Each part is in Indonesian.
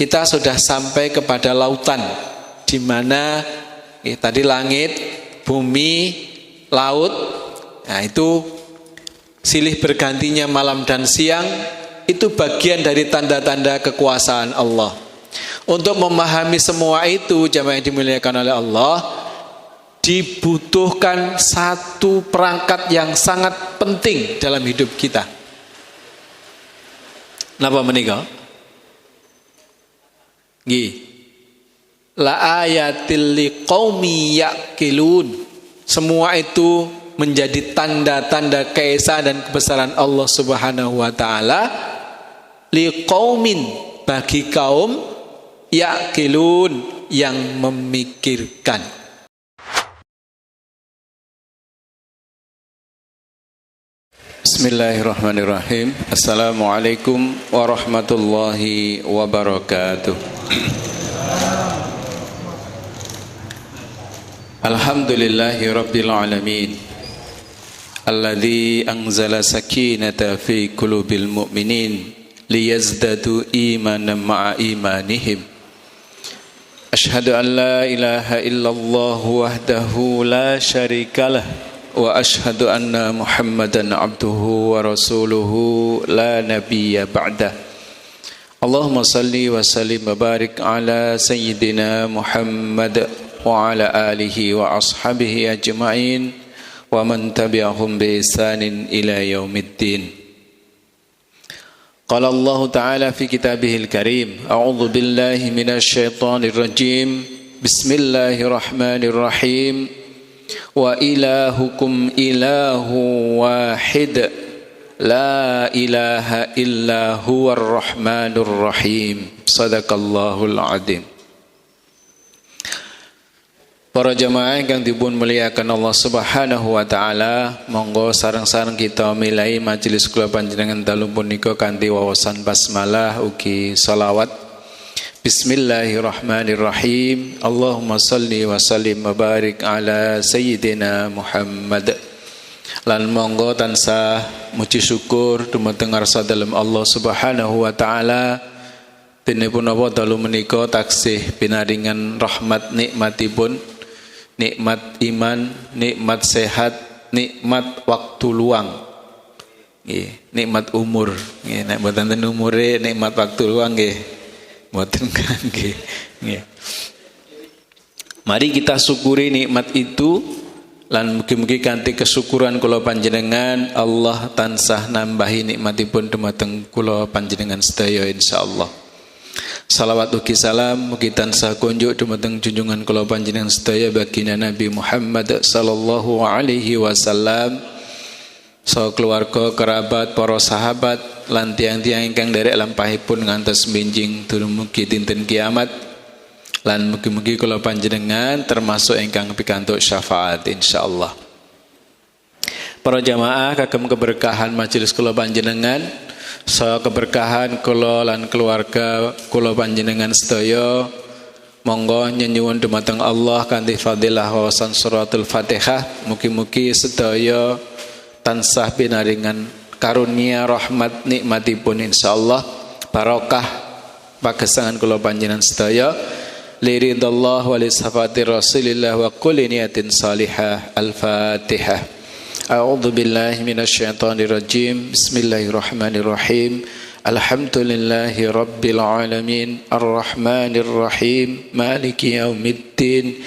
kita sudah sampai kepada lautan, di mana tadi langit, bumi, laut. Nah, itu silih bergantinya malam dan siang, itu bagian dari tanda-tanda kekuasaan Allah. Untuk memahami semua itu, jamaah yang dimuliakan oleh Allah, dibutuhkan satu perangkat yang sangat penting dalam hidup kita. Napa menika? Nggih. La ayatil liqaumi yaqilun. Semua itu menjadi tanda-tanda keesaan dan kebesaran Allah Subhanahu wa taala liqaumin, bagi kaum yaqilun, yang memikirkan. Bismillahirrahmanirrahim. Assalamualaikum warahmatullahi wabarakatuh. Alhamdulillahi rabbil alamin, alladzi anzala sakinata fi qulubil mu'minin liyazdadu imanan ma'a imanihim. Ashhadu an la ilaha illallah wahdahu la syarikalah wa ashhadu anna Muhammadan abduhu wa rasuluhu la nabiyya ba'dah. Allahumma salli wa sallim wa barik ala sayyidina Muhammad wa ala alihi wa ashabihi ajma'in wa man tabi'ahum bi ihsanin ila yaumiddin. Qala Allah Ta'ala fi kitabihil karim, a'udzu billahi minasy syaithanir rajim. Bismillahirrahmanirrahim. Wa ilahukum ilahu wahid la ilaha illa huwar rahmanur rahim. Sadaqallahul azim. Para jamaah yang dipun muliakan Allah Subhanahu wa taala, monggo sareng-sareng kita milai majelis kula panjenengan dalu punika kanthi wawasan basmalah ugi shalawat. Bismillahirrahmanirrahim. Allahumma salli wa sallim wa barik ala sayyidina Muhammad. Lan monggo tansah muji syukur dumateng ngarsa dalem Allah Subhanahu wa taala. Dene punapa dalu menika taksih pinaringan rahmat nikmatipun, nikmat iman, nikmat sehat, nikmat waktu luang. Nggih, nikmat umur. Nggih, nek mboten ten umure nikmat waktu luang nggih. Mboten kangge. Nggih. Mari kita syukuri nikmat itu, lan mugi-mugi kanthi kesyukuran kula panjenengan Allah tansah nambahi nikmatipun dumateng kula panjenengan sedaya insyaallah. Salawat ugi salam mugi tansah kunjuk dumateng junjungan kula panjenengan sedaya baginda Nabi Muhammad sallallahu alaihi wasallam, saha keluarga, kerabat, para sahabat lan tiang-tiang ingkang derek lampahipun ngantos benjing dumugi dinten kiamat. Lan mugi-mugi kula panjenengan termasuk ingkang pikantuk syafaat insyaallah. Para jamaah kagem keberkahan majelis kula panjenengan, saha keberkahan kula lan keluarga kula panjenengan sedaya, monggo nyuwun dumateng Allah kanthi fadilah wawasan suratul Fatihah, mugi-mugi sedaya tansah pinaringan karunia rahmat nikmatipun insyaallah, barokah pagesangan kula panjenengan sedaya liridallah wa lisafati rasulillah wa kulli niyatin salihah. Al-Fatihah. A'udzu billahi minasy syaithanir rajim. Bismillahirrahmanirrahim. Alhamdulillahi rabbil alamin, arrahmanir rahim, maliki yaumiddin,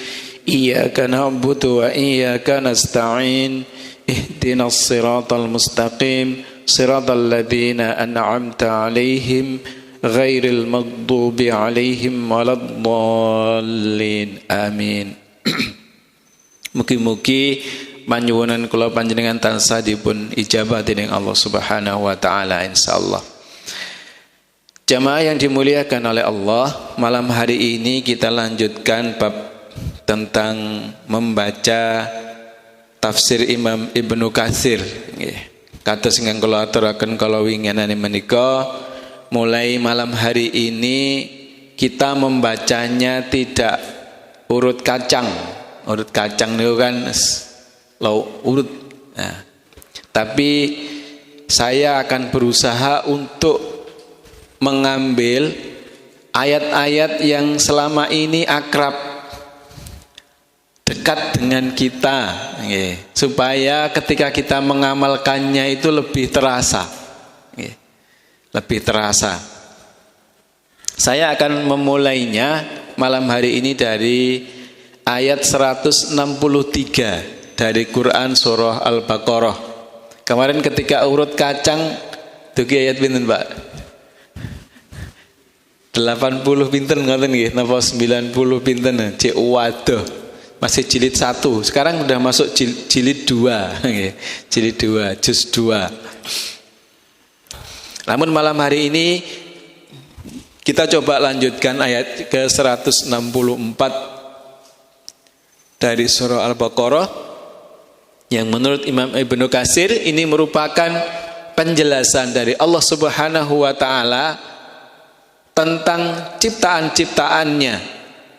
iyyaka na'budu wa iyyaka nasta'in, ihdinas siratal mustaqim, siratal ladzina an'amta 'alaihim ghairil maghdubi 'alaihim waladdallin. Amin. Mugi-mugi panjuwunan kula panjenengan tansah dipun ijabah dening Allah Subhanahu wa taala insyaallah. Jamaah yang dimuliakan oleh Allah, malam hari ini kita lanjutkan bab tentang membaca tafsir Imam Ibnu Katsir. Kados ingkang kula aturaken kala winginane menika, mulai malam hari ini kita membacanya tidak urut kacang. Urut kacang niku kan urut. Nah, tapi saya akan berusaha untuk mengambil ayat-ayat yang selama ini akrab, dekat dengan kita, supaya ketika kita mengamalkannya itu lebih terasa, lebih terasa. Saya akan memulainya malam hari ini dari ayat 163 dari Quran surah Al-Baqarah. Kemarin ketika urut kacang, dugi ayat pinten, Pak? 80 pinten ngoten nggih napa 90 pinten cek waduh masih jilid 1 sekarang udah masuk jilid 2 nggih jilid 2 juz 2. Namun malam hari ini kita coba lanjutkan ayat ke 164 dari surah Al-Baqarah yang menurut Imam Ibnu Katsir ini merupakan penjelasan dari Allah Subhanahu wa taala tentang ciptaan-ciptaannya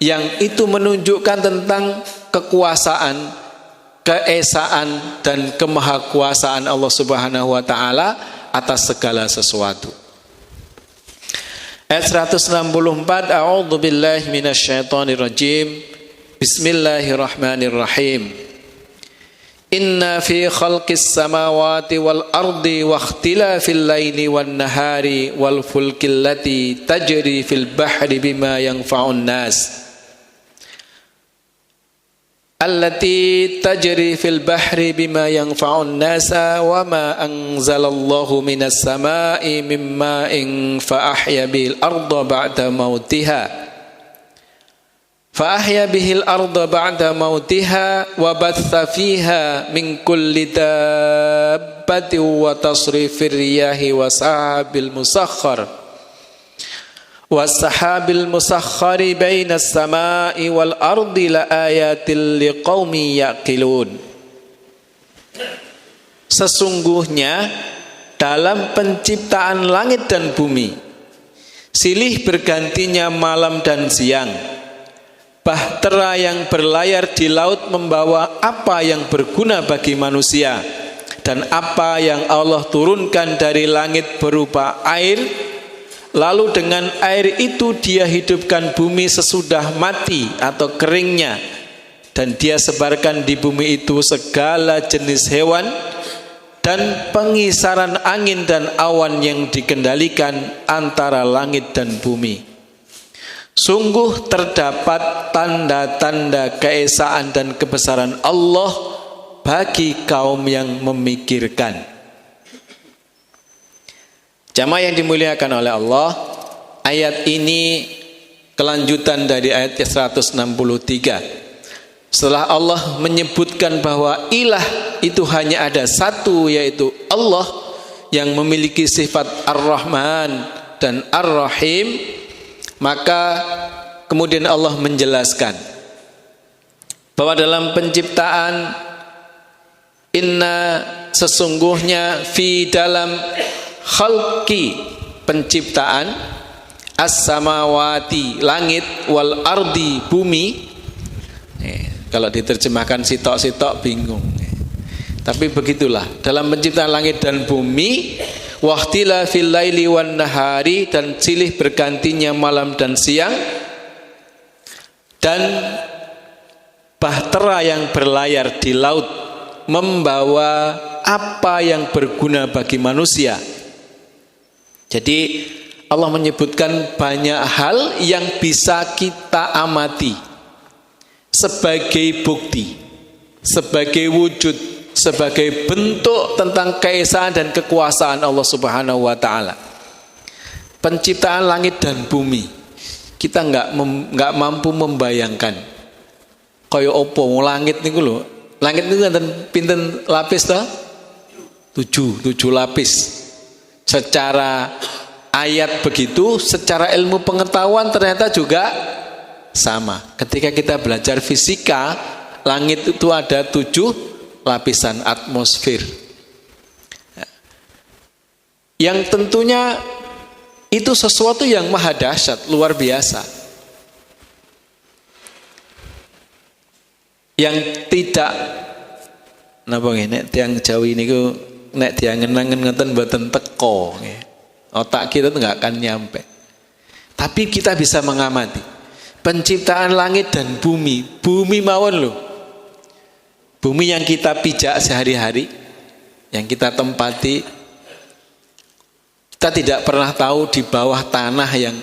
yang itu menunjukkan tentang kekuasaan, keesaan dan kemahakuasaan Allah Subhanahu wa taala atas segala sesuatu. Ayat 164, A'udzu billahi minasyaitonir rajim. Bismillahirrahmanirrahim. Inna fi khalqis samawati wal ardi wa ikhtilafil laili wan nahari wal fulkil lati tajri fil bahri bima yanfa'un nas allati tajri fil bahri bima yanfa'un nasa wa ma anzalallahu minas samai mimma in fa ahya bil arda ba'da mautiha فأحيا به الأرض بعد موتها وبث فيها من كل دابة وتصريف الرياح والسحاب المسخر بين السماء والأرض لآيات لقوم يعقلون. Sesungguhnya dalam penciptaan langit dan bumi, silih bergantinya malam dan siang, bahtera yang berlayar di laut membawa apa yang berguna bagi manusia dan apa yang Allah turunkan dari langit berupa air, lalu dengan air itu dia hidupkan bumi sesudah mati atau keringnya, dan dia sebarkan di bumi itu segala jenis hewan dan pengisaran angin dan awan yang dikendalikan antara langit dan bumi. Sungguh terdapat tanda-tanda keesaan dan kebesaran Allah bagi kaum yang memikirkan. Jamaah yang dimuliakan oleh Allah, ayat ini kelanjutan dari ayat 163. Setelah Allah menyebutkan bahwa ilah itu hanya ada satu, yaitu Allah yang memiliki sifat Ar-Rahman dan Ar-Rahim, maka kemudian Allah menjelaskan bahwa dalam penciptaan, inna sesungguhnya fi dalam khalqi penciptaan, as-samawati langit, wal ardi bumi. Kalau diterjemahkan sitok-sitok bingung, tapi begitulah dalam penciptaan langit dan bumi, waqtilafil laili wan nahari, dan silih bergantinya malam dan siang, dan bahtera yang berlayar di laut membawa apa yang berguna bagi manusia. Jadi Allah menyebutkan banyak hal yang bisa kita amati sebagai bukti, sebagai wujud, sebagai bentuk tentang keesaan dan kekuasaan Allah Subhanahu wa taala. Penciptaan langit dan bumi, kita enggak mampu membayangkan kaya opo langit niku lho. Langit niku pinten lapis to? 7 lapis. Secara ayat begitu, secara ilmu pengetahuan ternyata juga sama. Ketika kita belajar fisika, langit itu ada 7 lapisan atmosfer, yang tentunya itu sesuatu yang maha dahsyat, luar biasa, yang tidak napa nggih, nek tiyang Jawi niku nek diangen-angen ngoten mboten teko, otak kita tuh nggak akan nyampe. Tapi kita bisa mengamati penciptaan langit dan bumi. Bumi mawon loh. Bumi yang kita pijak sehari-hari, yang kita tempati, kita tidak pernah tahu di bawah tanah yang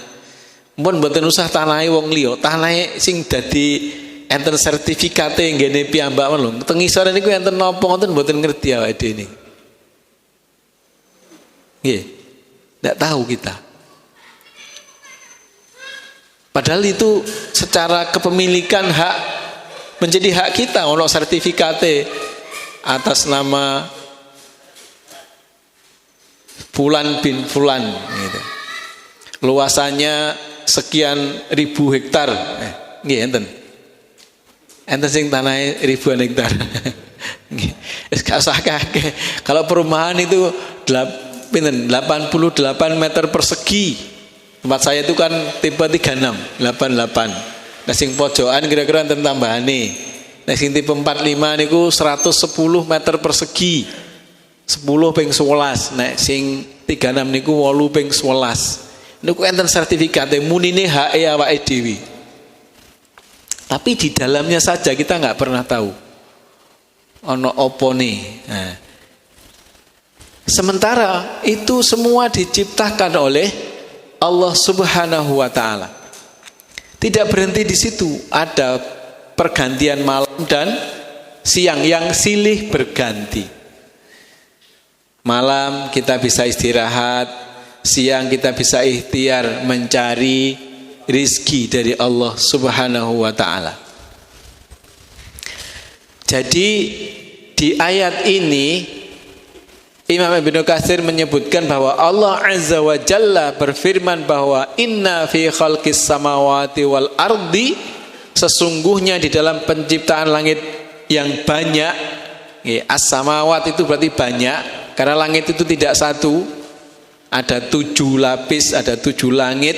mun mboten usah tanahe wong liya, tanahe sing dadi enten sertifikate nggene piyambak lho. Teng ngisor niku enten napa ngoten mboten ngerti awake dhewe niki. Nggih. Ndak tahu kita. Padahal itu secara kepemilikan hak menjadi hak kita, ono sertifikate atas nama Fulan bin Fulan gitu. Luasannya sekian ribu hektar. Nggih enten. Enten sing tanahe ribuan hektar. Nggih. Wis gak usah kakek. Kalau perumahan itu 88 meter persegi. Tempat saya itu kan tipe 36, 88. Nah sing pojokan kira-kira enten tambahane. Nah sing tipe 45 niku 110 meter persegi. 10 ping 11. Nek sing 36 niku 8 ping 11. Niku enten sertifikate munine hak awake dhewe. Tapi di dalamnya saja kita nggak pernah tahu ono opone. Nah. Sementara itu semua diciptakan oleh Allah Subhanahu wa taala. Tidak berhenti di situ, ada pergantian malam dan siang yang silih berganti. Malam kita bisa istirahat, siang kita bisa ikhtiar mencari rizki dari Allah Subhanahu wa taala. Jadi di ayat ini Imam Ibnu Katsir menyebutkan bahwa Allah Azza wa Jalla berfirman bahwa inna fi khalqis samawati wal ardi, sesungguhnya di dalam penciptaan langit yang banyak, as-samawat itu berarti banyak, karena langit itu tidak satu, ada 7 lapis, ada 7 langit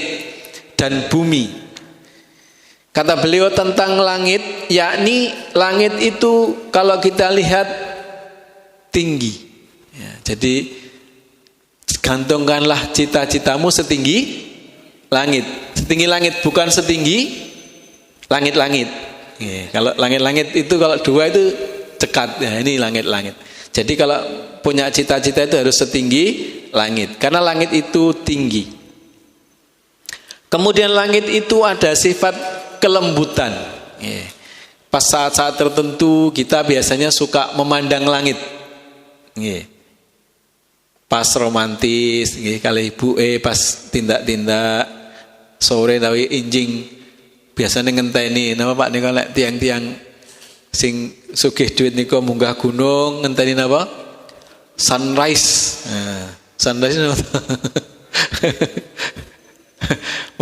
dan bumi. Kata beliau tentang langit, yakni langit itu kalau kita lihat tinggi. Ya, jadi gantungkanlah cita-citamu setinggi langit. Setinggi langit, bukan setinggi langit-langit. Ya, kalau langit-langit itu kalau 2 itu dekat. Ya, ini langit-langit. Jadi kalau punya cita-cita itu harus setinggi langit, karena langit itu tinggi. Kemudian langit itu ada sifat kelembutan. Ya. Pas saat-saat tertentu kita biasanya suka memandang langit. Ya. Pas romantis, kali ibu pas tindak-tindak sore tapi injing biasanya ngenteni, nama Pak nika lek tiang-tiang sing sugih duit niku munggah gunung ngenteni napa? Sunrise. Nah, sunrise napa?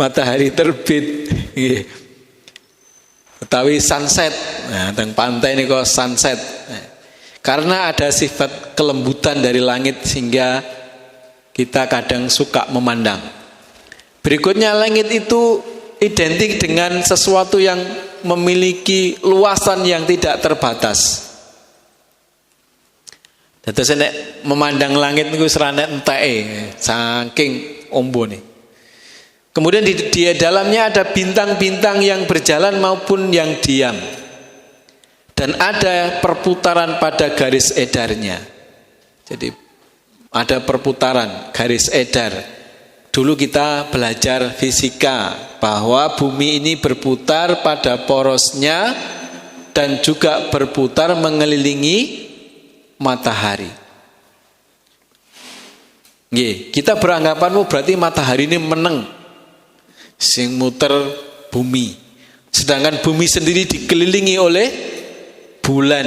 Matahari terbit. Nggih. Utawi sunset. Nah, teng pantai niku sunset. Nah, karena ada sifat kelembutan dari langit sehingga kita kadang suka memandang. Berikutnya langit itu identik dengan sesuatu yang memiliki luasan yang tidak terbatas. Terus nek memandang langit niku seranek enteke saking ombone. Kemudian di dalamnya ada bintang-bintang yang berjalan maupun yang diam. Dan ada perputaran pada garis edarnya. Jadi ada perputaran garis edar. Dulu kita belajar fisika bahwa bumi ini berputar pada porosnya dan juga berputar mengelilingi matahari. Nggih, kita beranggapan berarti matahari ini meneng sing muter bumi. Sedangkan bumi sendiri dikelilingi oleh bulan.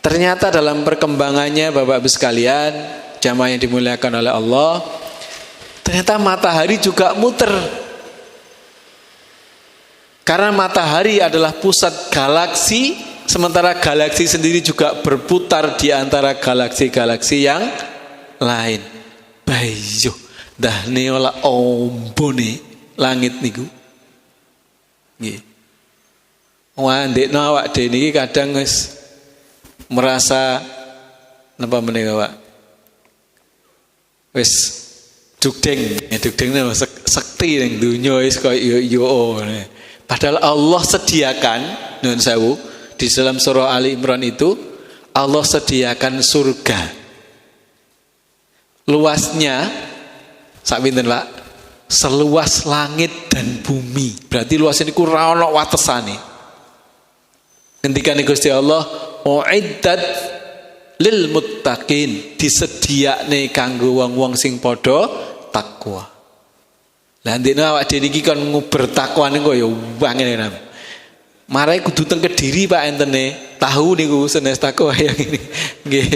Ternyata dalam perkembangannya Bapak Ibu sekalian, jamaah yang dimuliakan oleh Allah, ternyata matahari juga muter. Karena matahari adalah pusat galaksi, sementara galaksi sendiri juga berputar di antara galaksi-galaksi yang lain. Bayo, dah neola ombone langit niku. Nggih. Wah, ndekno awak dhewe niki kadang wis merasa napa menika, Pak? Wis Dugdeng sekti ning dunya wis koyo yo. Padahal Allah sediakan nuwun sewu di dalam surah Ali Imran itu Allah sediakan surga. Luasnya sak pinten, Pak? Seluas langit dan bumi. Berarti luas niku ora ana watesane. Ngendikane Gusti Allah, "Uiddat lil muttaqin", disediakne kanggo wong-wong sing padha takwa. Lah ndekne awak dhewe iki kon bertakwa niku ya wangene. Marai kudu teng Kediri Pak entene. Tahu niku senes takwa yang ini. Nggih.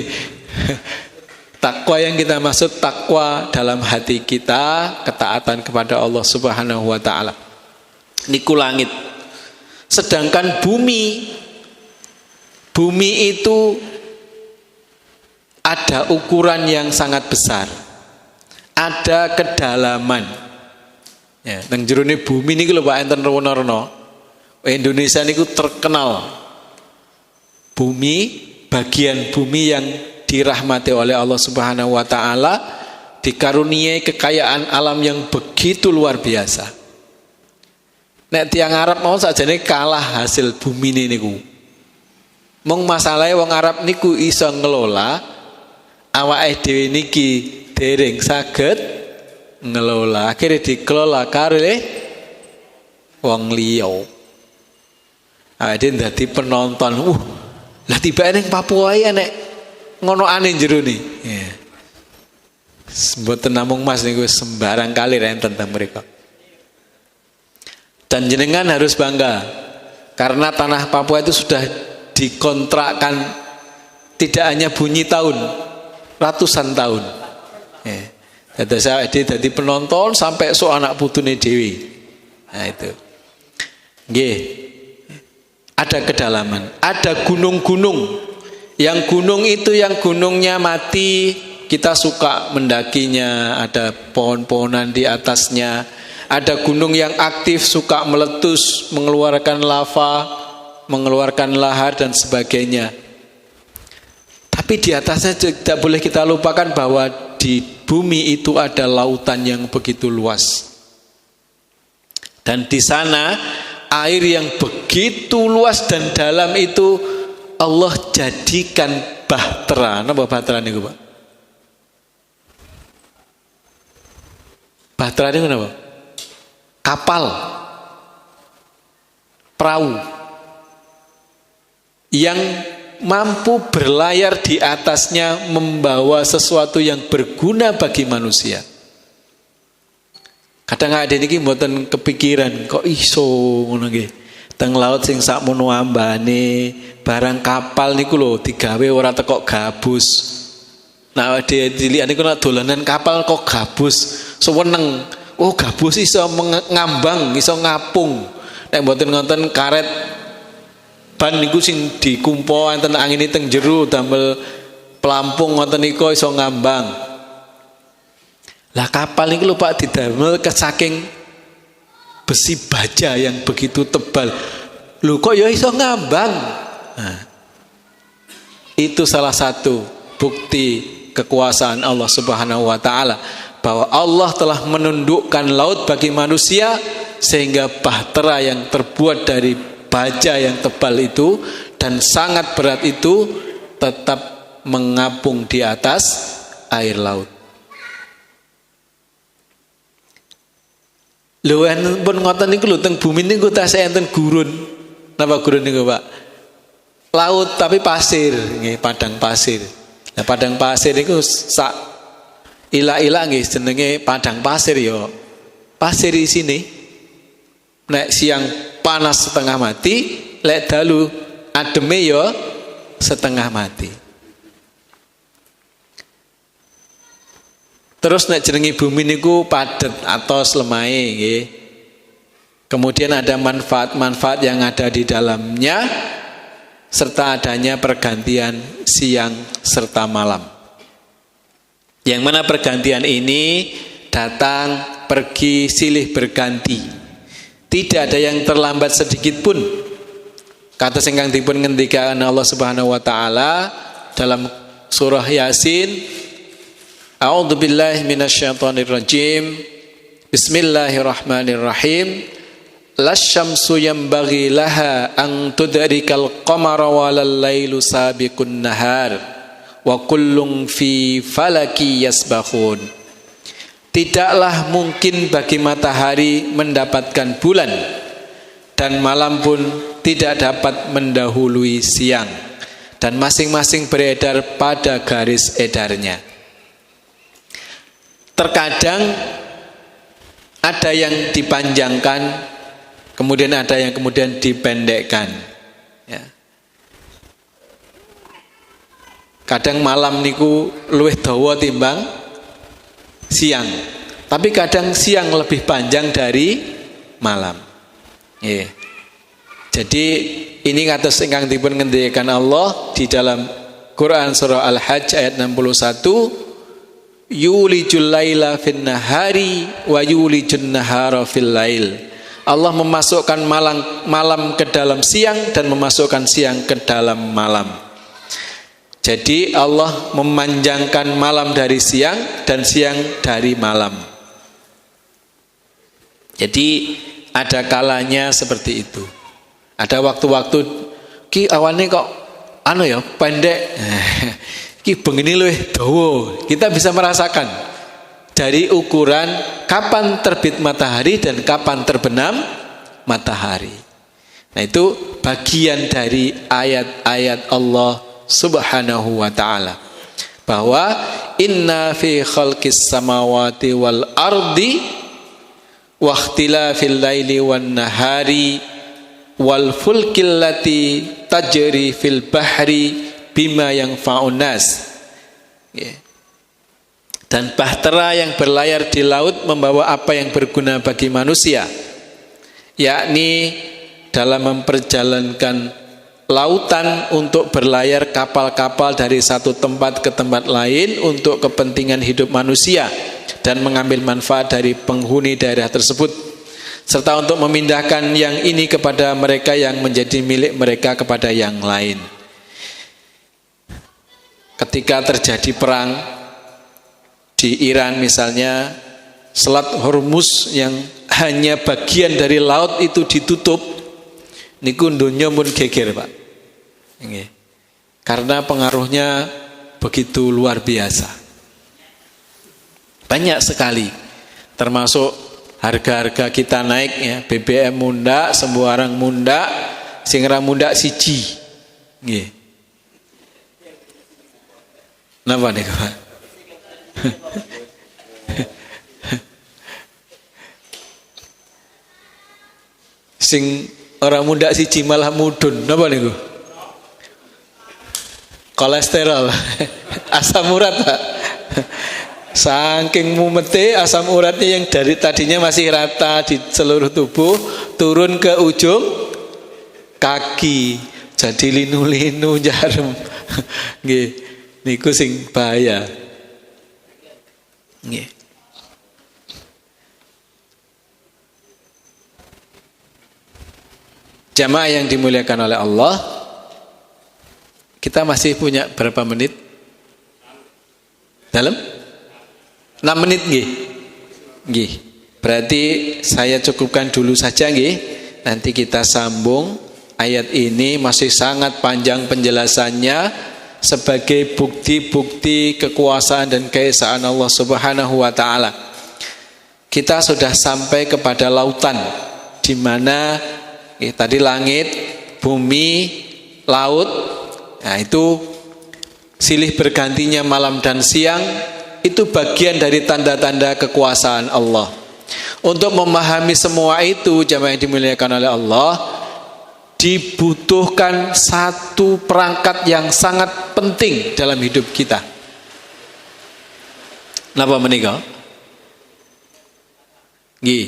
Takwa yang kita maksud takwa dalam hati kita, ketaatan kepada Allah Subhanahu wa taala. Niku langit. Sedangkan bumi itu ada ukuran yang sangat besar. Ada kedalaman. Ya, nang jerone bumi niku lho Pak enten rewono-rewono. Indonesia niku terkenal bumi, bagian bumi yang dirahmati oleh Allah Subhanahu wa taala, dikaruniai kekayaan alam yang begitu luar biasa. Nek tiang Arab mau sajane kalah hasil bumi niku. Mong masalahe wong Arab niku iso ngelola, awake dhewe niki dereng saged ngelola, akhirnya dikelola kare wong liya. Ade dadi penonton. Lah tiba ning Papua ya nek ngono ane jero ni. Ya. Mboten namung Mas niku sembarang kali enten teng mriku. Dan jenengan harus bangga karena tanah Papua itu sudah dikontrakkan tidak hanya bunyi tahun, ratusan tahun. Ya. Jadi penonton sampai so anak putune dewi. Nah itu. Nggih. Ada kedalaman, ada gunung-gunung. Yang gunung itu yang gunungnya mati, kita suka mendakinya, ada pohon-pohonan di atasnya. Ada gunung yang aktif, suka meletus, mengeluarkan lava, mengeluarkan lahar dan sebagainya. Tapi di atasnya tidak boleh kita lupakan bahwa di bumi itu ada lautan yang begitu luas. Dan di sana air yang begitu luas dan dalam itu Allah jadikan bahtera. Napa bahtera niku, Pak? Bahtera niku napa? Kapal. Perahu. Yang mampu berlayar di atasnya membawa sesuatu yang berguna bagi manusia. Kadang ada niki mboten kepikiran kok iso ngono nggih. Teng laut sing sakmono ambane, barang kapal niku lho digawe ora teko gabus. Nah dilihat niku nek dolanan kapal kok gabus, seneng. Oh gabus iso ngambang, iso ngapung. Nek mboten ngonten karet ban niku sing dikumpo enten angin teng jero damel pelampung ngoten niku iso ngambang. Lah kapal niku lho Pak didamel saking besi baja yang begitu tebal. Lho kok ya iso ngambang. Nah, itu salah satu bukti kekuasaan Allah Subhanahu wa taala bahwa Allah telah menundukkan laut bagi manusia sehingga bahtera yang terbuat dari baja yang tebal itu dan sangat berat itu tetap mengapung di atas air laut. Lho pun ngoten niku lho teng bumi niku tasih enten gurun. Napa gurun niku, Pak? Laut tapi pasir, nggih, padang pasir. Nah, padang pasir niku sak ila-ila nggih jenenge padang pasir ya. Pasir isine nek siang panas setengah mati, lek dalu ademe ya setengah mati. Terus nek jenenge bumi niku padet atos lemahe nggih. Kemudian ada manfaat-manfaat yang ada di dalamnya serta adanya pergantian siang serta malam. Yang mana pergantian ini datang, pergi, silih berganti. Tidak ada yang terlambat sedikit pun. Kata ingkang dipun ngendikaken Allah Subhanahu wa taala dalam surah Yasin, A'udzubillahi minasyaitonirrajim. Bismillahirrahmanirrahim. Lasyamsu yanbaghi laha an tudrikal qamara walal lailu sabiqun nahar wa kullun fi falaki yasbahun. Tidaklah mungkin bagi matahari mendapatkan bulan, dan malam pun tidak dapat mendahului siang, dan masing-masing beredar pada garis edarnya. Terkadang ada yang dipanjangkan, kemudian ada yang kemudian dipendekkan. Ya. Kadang malam niku luwih dawa timbang siang, tapi kadang siang lebih panjang dari malam. Ya. Jadi ini kados ingkang dipun ngendikaken Allah di dalam Quran surah Al-Hajj ayat 61. Yulijul laila fin nahari wa yulijun nahara fil lail. Allah memasukkan malam ke dalam siang dan memasukkan siang ke dalam malam. Jadi Allah memanjangkan malam dari siang dan siang dari malam. Jadi ada kalanya seperti itu. Ada waktu-waktu ki awane kok pendek. Ki bengini luwih dawa. Kita bisa merasakan dari ukuran kapan terbit matahari dan kapan terbenam matahari. Nah, itu bagian dari ayat-ayat Allah Subhanahu wa taala. Bahwa inna fi khalqis samawati wal ardi wa ikhtilafil laili wan nahari wal fulkil lati tajri fil bahri bima yang faunas. Dan bahtera yang berlayar di laut membawa apa yang berguna bagi manusia, yakni dalam memperjalankan lautan untuk berlayar kapal-kapal dari satu tempat ke tempat lain untuk kepentingan hidup manusia dan mengambil manfaat dari penghuni daerah tersebut, serta untuk memindahkan yang ini kepada mereka yang menjadi milik mereka kepada yang lain. Ketika terjadi perang di Iran misalnya, Selat Hormuz yang hanya bagian dari laut itu ditutup, niku donya pun geger, Pak. Karena pengaruhnya begitu luar biasa. Banyak sekali, termasuk harga-harga kita naik ya, BBM mundak, sembarang mundak, sing ra mundak siji. Nggih. Napa nih, Pak? Sing orang muda siji malah mudun, napa niku? Kolesterol, asam urat, Pak. Saking mumete asam uratnya yang dari tadinya masih rata di seluruh tubuh turun ke ujung kaki, jadi linu-linu jarum. Nggih. Niku sing bahaya. Nggih. Jamaah yang dimuliakan oleh Allah, kita masih punya berapa menit? Dalam 6 menit nggih. Nggih. Berarti saya cukupkan dulu saja nggih. Nanti kita sambung. Ayat ini masih sangat panjang penjelasannya sebagai bukti-bukti kekuasaan dan keesaan Allah Subhanahu wa taala. Kita sudah sampai kepada lautan, di mana tadi langit, bumi, laut. Nah, itu silih bergantinya malam dan siang, itu bagian dari tanda-tanda kekuasaan Allah. Untuk memahami semua itu, jamaah yang dimuliakan oleh Allah, dibutuhkan satu perangkat yang sangat penting dalam hidup kita. Napa menika? Nggih.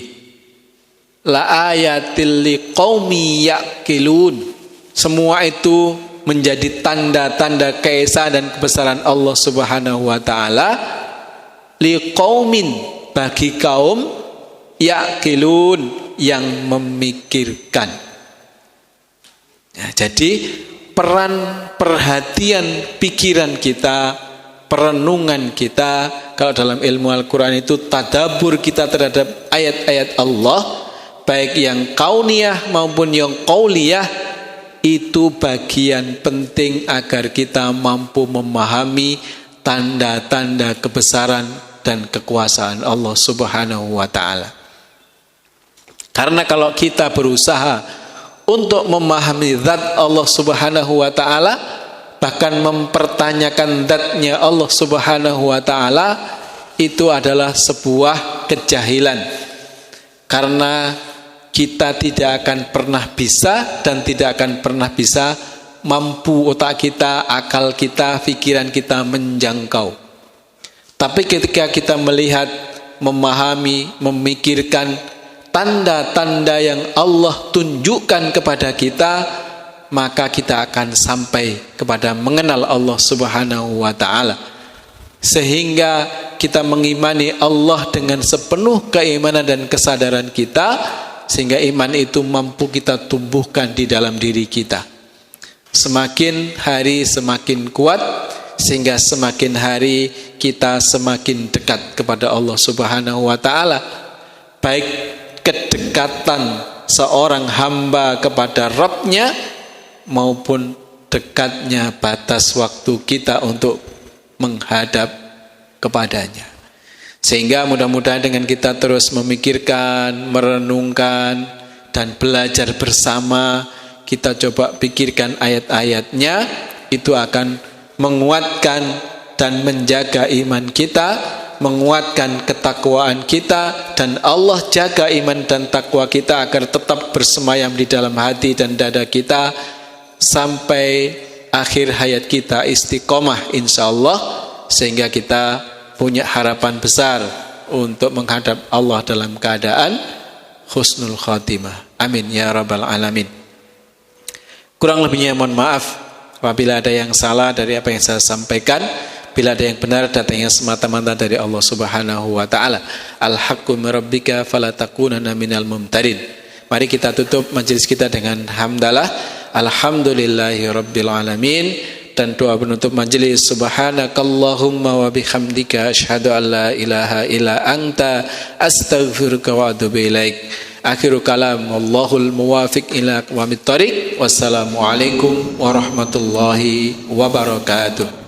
La ayatil liqaumi yaqilun. Semua itu menjadi tanda-tanda keesaan dan kebesaran Allah Subhanahu wa taala liqaumin, bagi kaum yaqilun, yang memikirkan. Nah, jadi peran perhatian pikiran kita perenungan kita. Kalau dalam ilmu Al-Quran itu tadabbur kita terhadap ayat-ayat Allah, baik yang kauniyah maupun yang qauliyah, itu bagian penting agar kita mampu memahami tanda-tanda kebesaran dan kekuasaan Allah Subhanahu wa ta'ala. Karena kalau kita berusaha untuk memahami zat Allah Subhanahu wa ta'ala, bahkan mempertanyakan zatnya Allah Subhanahu wa ta'ala, itu adalah sebuah kejahilan. Karena kita tidak akan pernah bisa dan tidak akan pernah bisa mampu otak kita, akal kita, pikiran kita menjangkau. Tapi ketika kita melihat, memahami, memikirkan tanda-tanda yang Allah tunjukkan kepada kita, maka kita akan sampai kepada mengenal Allah Subhanahu wa ta'ala. Sehingga kita mengimani Allah dengan sepenuh keimanan dan kesadaran kita, sehingga iman itu mampu kita tumbuhkan di dalam diri kita. Semakin hari semakin kuat, sehingga semakin hari kita semakin dekat kepada Allah Subhanahu wa ta'ala. Baik kedekatan seorang hamba kepada Rabbnya, maupun dekatnya batas waktu kita untuk menghadap kepadanya. Sehingga mudah-mudahan dengan kita terus memikirkan, merenungkan, dan belajar bersama, kita coba pikirkan ayat-ayatnya, itu akan menguatkan dan menjaga iman kita, menguatkan ketakwaan kita, dan Allah jaga iman dan takwa kita agar tetap bersemayam di dalam hati dan dada kita sampai akhir hayat kita istiqomah insyaallah, sehingga kita punya harapan besar untuk menghadap Allah dalam keadaan husnul khatimah. Amin ya rabbal alamin. Kurang lebihnya mohon maaf apabila ada yang salah dari apa yang saya sampaikan. Bila ada yang benar, datangnya semata-mata dari Allah Subhanahu wa ta'ala. Al-haqqu min rabbika fala takunanna minal mumtarin. Mari kita tutup majelis kita dengan hamdalah. Alhamdulillahi rabbil alamin. Dan doa penutup majelis, subhanakallahumma wa bihamdika asyhadu an la ilaha illa anta astaghfiruka wa atubu ilaik. Akhiru kalam, wallahul muwafiq ila aqwamit thoriq. Wassalamualaikum warahmatullahi wabarakatuh.